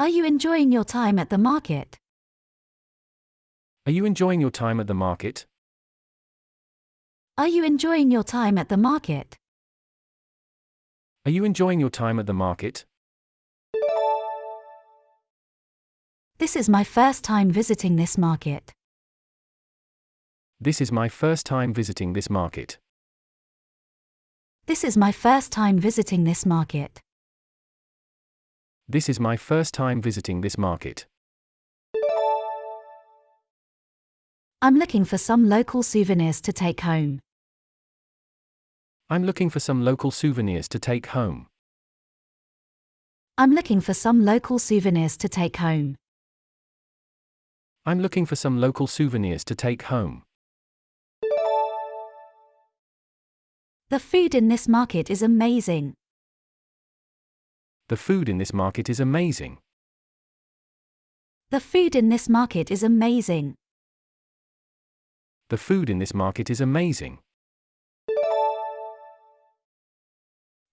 Are you enjoying your time at the market? Are you enjoying your time at the market? Are you enjoying your time at the market? Are you enjoying your time at the market? This is my first time visiting this market. This is my first time visiting this market. This is my first time visiting this market. This is my first time visiting this market. I'm looking for some local souvenirs to take home. I'm looking for some local souvenirs to take home. I'm looking for some local souvenirs to take home. I'm looking for some local souvenirs to take home. The food in this market is amazing. The food in this market is amazing. The food in this market is amazing. The food in this market is amazing.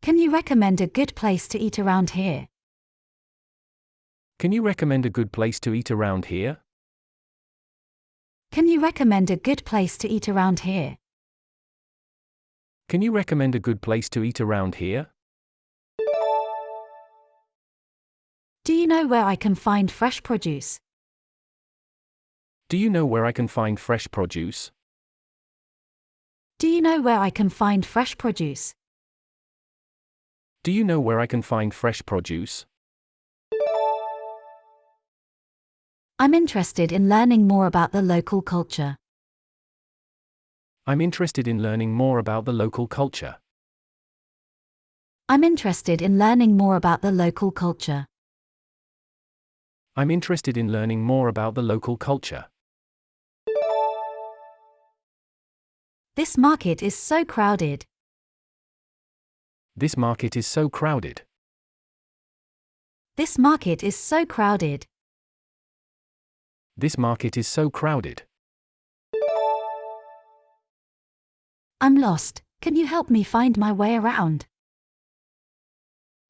Can you recommend a good place to eat around here? Can you recommend a good place to eat around here? Can you recommend a good place to eat around here? Can you recommend a good place to eat around here? Do you know where I can find fresh produce? Do you know where I can find fresh produce? Do you know where I can find fresh produce? Do you know where I can find fresh produce? I'm interested in learning more about the local culture. I'm interested in learning more about the local culture. I'm interested in learning more about the local culture. I'm interested in learning more about the local culture. This market is so crowded. This market is so crowded. This market is so crowded. This market is so crowded. I'm lost. Can you help me find my way around?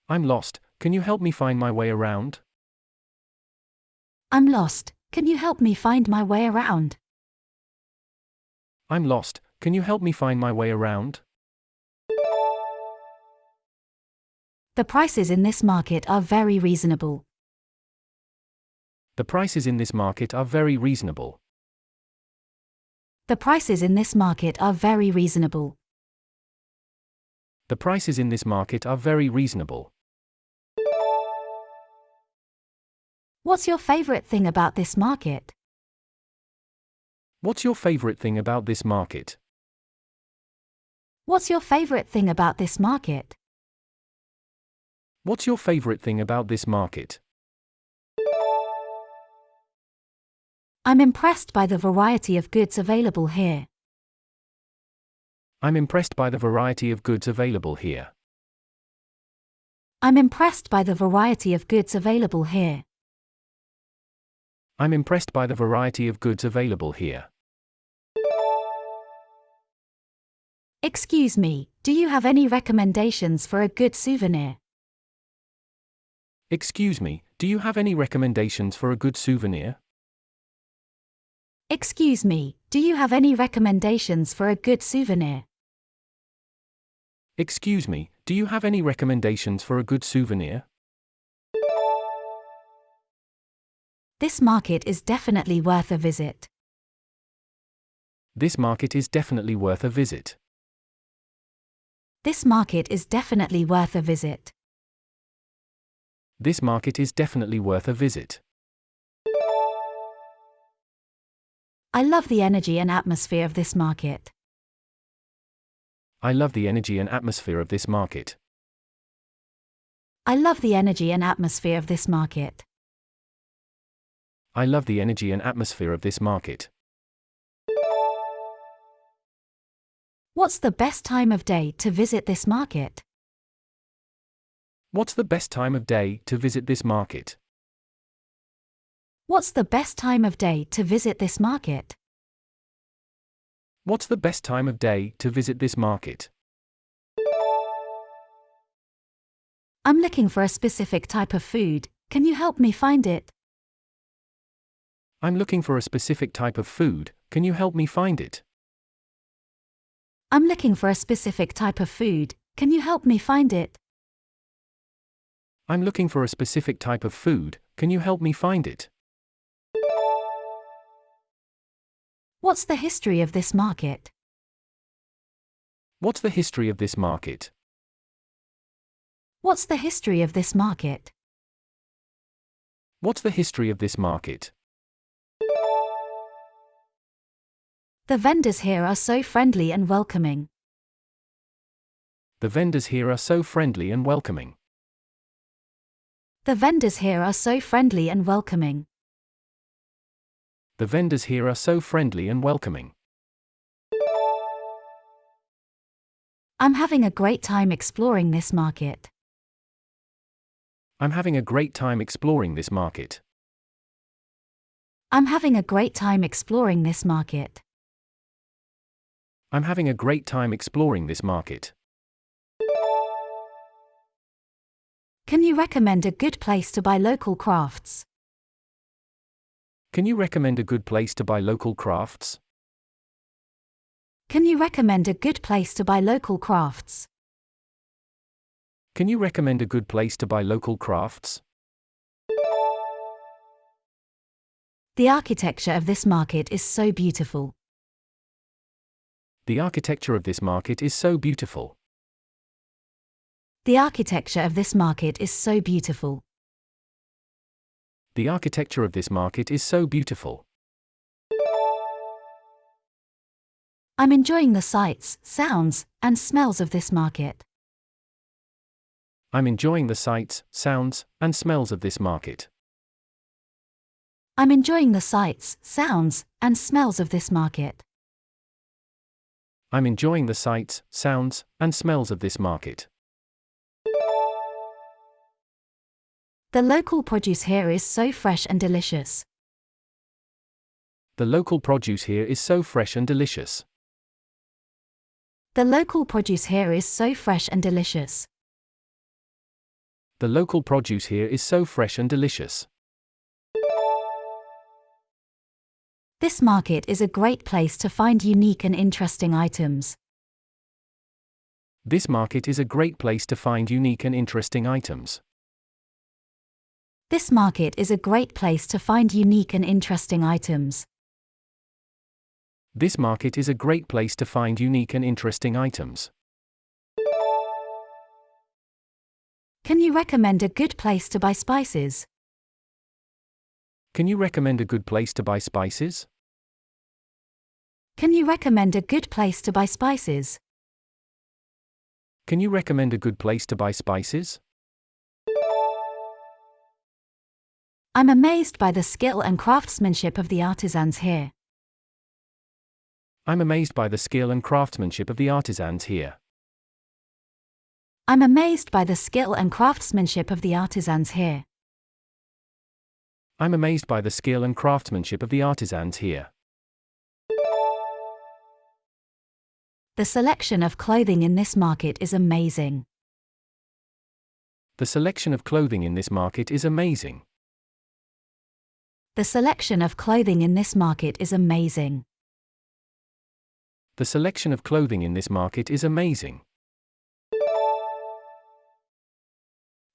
I'm lost. Can you help me find my way around? I'm lost. Can you help me find my way around? I'm lost. Can you help me find my way around? The prices in this market are very reasonable. The prices in this market are very reasonable. The prices in this market are very reasonable. The prices in this market are very reasonable. What's your favorite thing about this market? What's your favorite thing about this market? What's your favorite thing about this market? What's your favorite thing about this market? I'm impressed by the variety of goods available here. I'm impressed by the variety of goods available here. I'm impressed by the variety of goods available here. I'm impressed by the variety of goods available here. Excuse me, do you have any recommendations for a good souvenir? Excuse me, do you have any recommendations for a good souvenir? Excuse me, do you have any recommendations for a good souvenir? Excuse me, do you have any recommendations for a good souvenir? This market is definitely worth a visit. This market is definitely worth a visit. This market is definitely worth a visit. This market is definitely worth a visit. I love the energy and atmosphere of this market. I love the energy and atmosphere of this market. I love the energy and atmosphere of this market. I love the energy and atmosphere of this market. What's the best time of day to visit this market? What's the best time of day to visit this market? What's the best time of day to visit this market? What's the best time of day to visit this market? I'm looking for a specific type of food. Can you help me find it? I'm looking for a specific type of food, can you help me find it? I'm looking for a specific type of food, can you help me find it? I'm looking for a specific type of food, can you help me find it? What's the history of this market? What's the history of this market? What's the history of this market? What's the history of this market? The vendors here are so friendly and welcoming. The vendors here are so friendly and welcoming. The vendors here are so friendly and welcoming. The vendors here are so friendly and welcoming. I'm having a great time exploring this market. I'm having a great time exploring this market. I'm having a great time exploring this market. I'm having a great time exploring this market. Can you recommend a good place to buy local crafts? Can you recommend a good place to buy local crafts? Can you recommend a good place to buy local crafts? Can you recommend a good place to buy local crafts? The architecture of this market is so beautiful. The architecture of this market is so beautiful. The architecture of this market is so beautiful. The architecture of this market is so beautiful. I'm enjoying the sights, sounds, and smells of this market. I'm enjoying the sights, sounds, and smells of this market. I'm enjoying the sights, sounds, and smells of this market. I'm enjoying the sights, sounds, and smells of this market. The local produce here is so fresh and delicious. The local produce here is so fresh and delicious. The local produce here is so fresh and delicious. The local produce here is so fresh and delicious. This market is a great place to find unique and interesting items. This market is a great place to find unique and interesting items. This market is a great place to find unique and interesting items. This market is a great place to find unique and interesting items. Can you recommend a good place to buy spices? Can you recommend a good place to buy spices? Can you recommend a good place to buy spices? Can you recommend a good place to buy spices? I'm amazed by the skill and craftsmanship of the artisans here. I'm amazed by the skill and craftsmanship of the artisans here. I'm amazed by the skill and craftsmanship of the artisans here. I'm amazed by the skill and craftsmanship of the artisans here. The selection of clothing in this market is amazing. The selection of clothing in this market is amazing. The selection of clothing in this market is amazing. The selection of clothing in this market is amazing.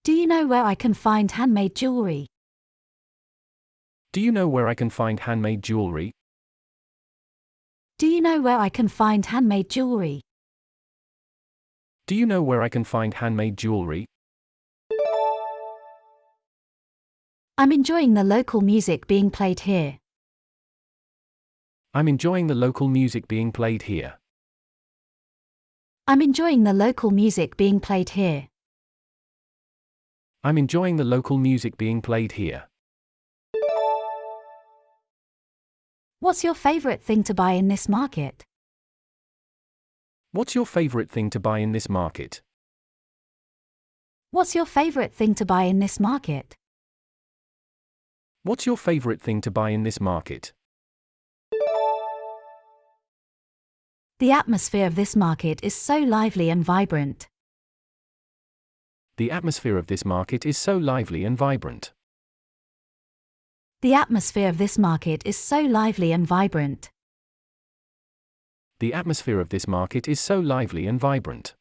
Do you know where I can find handmade jewelry? Do you know where I can find handmade jewelry? Do you know where I can find handmade jewelry? Do you know where I can find handmade jewelry? I'm enjoying the local music being played here. I'm enjoying the local music being played here. I'm enjoying the local music being played here. I'm enjoying the local music being played here. What's your favorite thing to buy in this market? What's your favorite thing to buy in this market? What's your favorite thing to buy in this market? What's your favorite thing to buy in this market? The atmosphere of this market is so lively and vibrant. The atmosphere of this market is so lively and vibrant. The atmosphere of this market is so lively and vibrant. The atmosphere of this market is so lively and vibrant.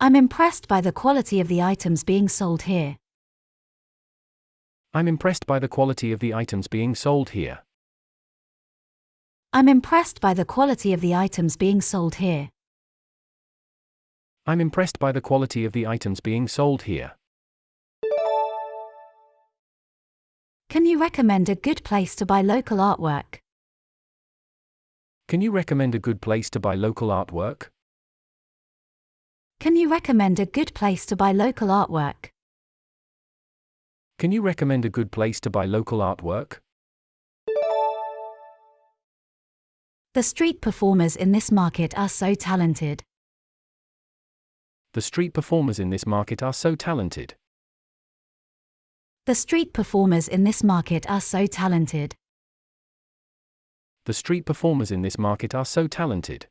I'm impressed by the quality of the items being sold here. I'm impressed by the quality of the items being sold here. I'm impressed by the quality of the items being sold here. I'm impressed by the quality of the items being sold here. Can you recommend a good place to buy local artwork? Can you recommend a good place to buy local artwork? Can you recommend a good place to buy local artwork? Can you recommend a good place to buy local artwork? The street performers in this market are so talented. The street performers in this market are so talented. The street performers in this market are so talented. The street performers in this market are so talented.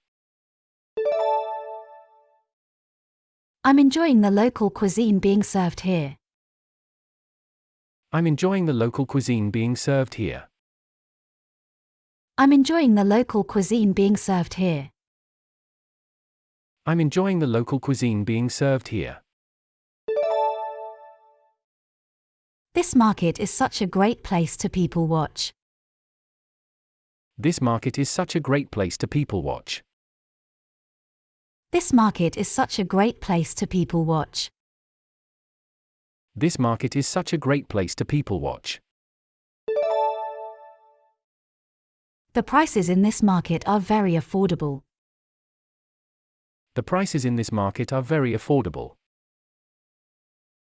I'm enjoying the local cuisine being served here. I'm enjoying the local cuisine being served here. I'm enjoying the local cuisine being served here. I'm enjoying the local cuisine being served here. This market is such a great place to people watch. This market is such a great place to people watch. This market is such a great place to people watch. This market is such a great place to people watch. The prices in this market are very affordable. The prices in this market are very affordable.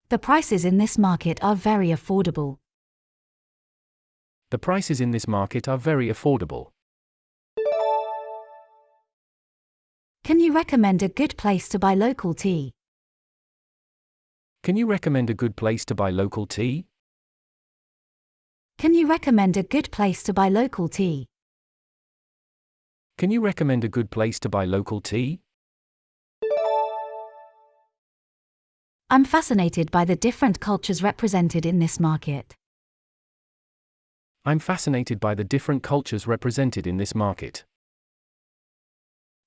The prices in this market are very affordable. The prices in this market are very affordable. Can you recommend a good place to buy local tea? Can you recommend a good place to buy local tea? Can you recommend a good place to buy local tea? Can you recommend a good place to buy local tea? I'm fascinated by the different cultures represented in this market. I'm fascinated by the different cultures represented in this market.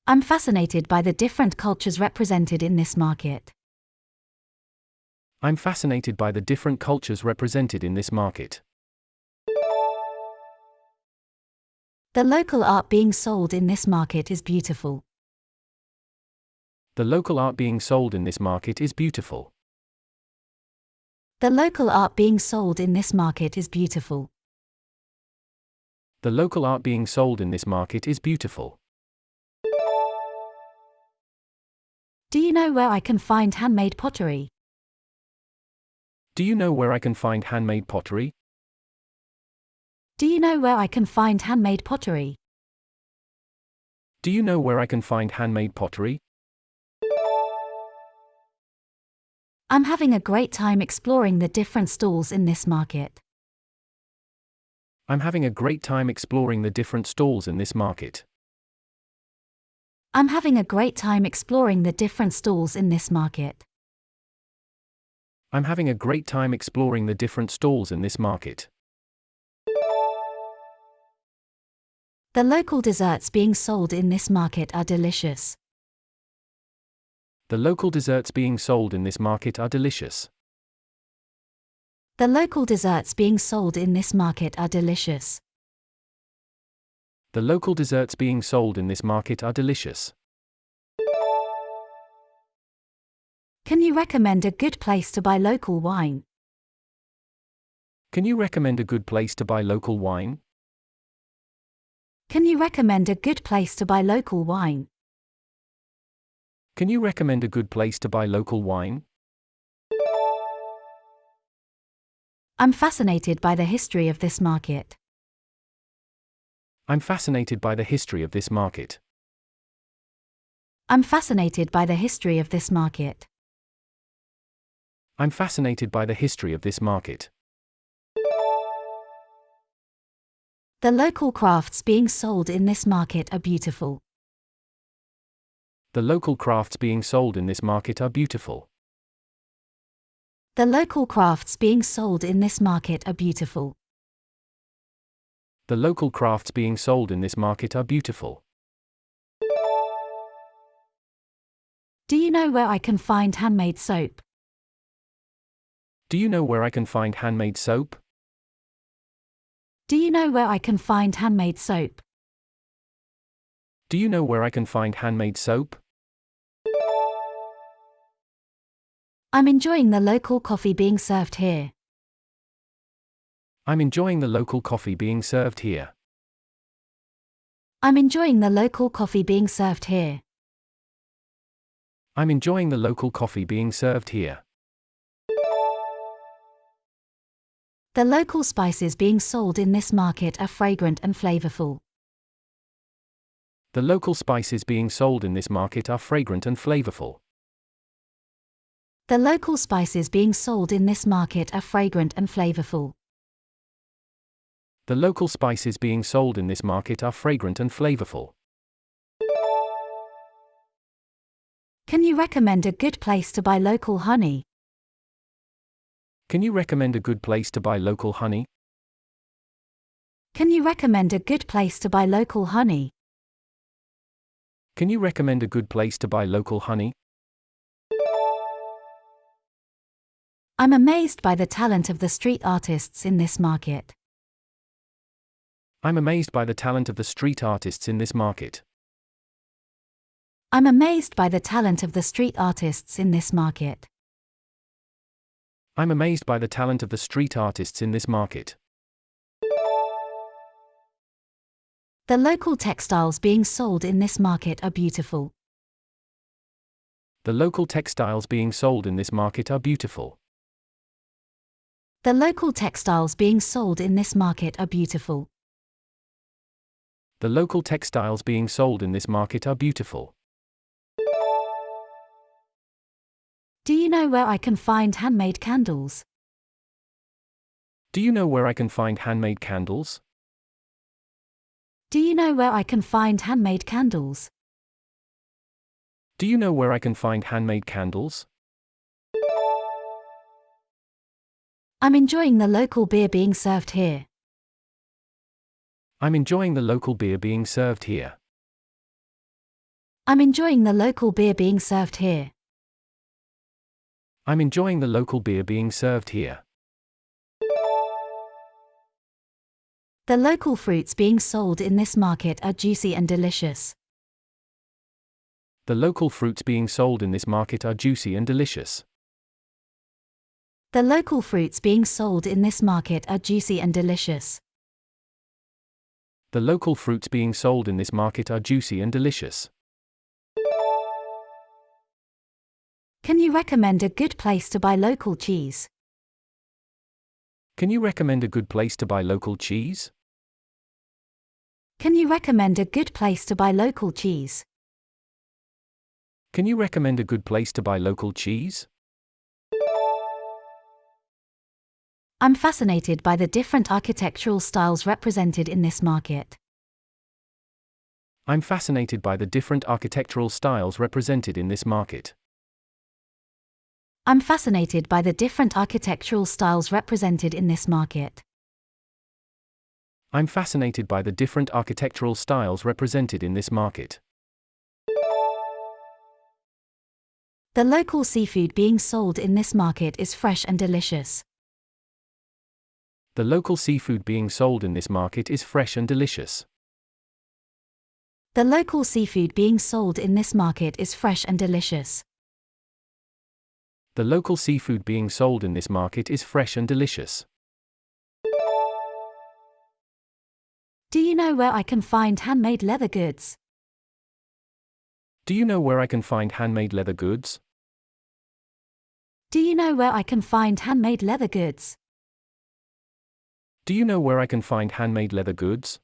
I'm fascinated by the different cultures represented in this market. I'm fascinated by the different cultures represented in this market. The local art being sold in this market is beautiful. The local art being sold in this market is beautiful. The local art being sold in this market is beautiful. The local art being sold in this market is beautiful. Do you know where I can find handmade pottery? Do you know where I can find handmade pottery? Do you know where I can find handmade pottery? Do you know where I can find handmade pottery? I'm having a great time exploring the different stalls in this market. I'm having a great time exploring the different stalls in this market. I'm having a great time exploring the different stalls in this market. I'm having a great time exploring the different stalls in this market. The local desserts being sold in this market are delicious. The local desserts being sold in this market are delicious. The local desserts being sold in this market are delicious. The local desserts being sold in this market are delicious. Can you recommend a good place to buy local wine? Can you recommend a good place to buy local wine? Can you recommend a good place to buy local wine? Can you recommend a good place to buy local wine? I'm fascinated by the history of this market. I'm fascinated by the history of this market. I'm fascinated by the history of this market. I'm fascinated by the history of this market. The local crafts being sold in this market are beautiful. The local crafts being sold in this market are beautiful. The local crafts being sold in this market are beautiful. The local crafts being sold in this market are beautiful. Do you know where I can find handmade soap? Do you know where I can find handmade soap? Do you know where I can find handmade soap? Do you know where I can find handmade soap? I'm enjoying the local coffee being served here. I'm enjoying the local coffee being served here. I'm enjoying the local coffee being served here. I'm enjoying the local coffee being served here. The local spices being sold in this market are fragrant and flavorful. The local spices being sold in this market are fragrant and flavorful. The local spices being sold in this market are fragrant and flavorful. The local spices being sold in this market are fragrant and flavorful. Can you recommend a good place to buy local honey? Can you recommend a good place to buy local honey? Can you recommend a good place to buy local honey? Can you recommend a good place to buy local honey? I'm amazed by the talent of the street artists in this market. I'm amazed by the talent of the street artists in this market. I'm amazed by the talent of the street artists in this market. I'm amazed by the talent of the street artists in this market. The local textiles being sold in this market are beautiful. The local textiles being sold in this market are beautiful. The local textiles being sold in this market are beautiful. The local textiles being sold in this market are beautiful. Do you know where I can find handmade candles? Do you know where I can find handmade candles? Do you know where I can find handmade candles? Do you know where I can find handmade candles? I'm enjoying the local beer being served here. I'm enjoying the local beer being served here. I'm enjoying the local beer being served here. I'm enjoying the local beer being served here. The local fruits being sold in this market are juicy and delicious. The local fruits being sold in this market are juicy and delicious. The local fruits being sold in this market are juicy and delicious. The local fruits being sold in this market are juicy and delicious. Can you recommend a good place to buy local cheese? Can you recommend a good place to buy local cheese? Can you recommend a good place to buy local cheese? Can you recommend a good place to buy local cheese? I'm fascinated by the different architectural styles represented in this market. I'm fascinated by the different architectural styles represented in this market. I'm fascinated by the different architectural styles represented in this market. I'm fascinated by the different architectural styles represented in this market. The local seafood being sold in this market is fresh and delicious. The local seafood being sold in this market is fresh and delicious. The local seafood being sold in this market is fresh and delicious. The local seafood being sold in this market is fresh and delicious. Do you know where I can find handmade leather goods? Do you know where I can find handmade leather goods? Do you know where I can find handmade leather goods? Do you know where I can find handmade leather goods?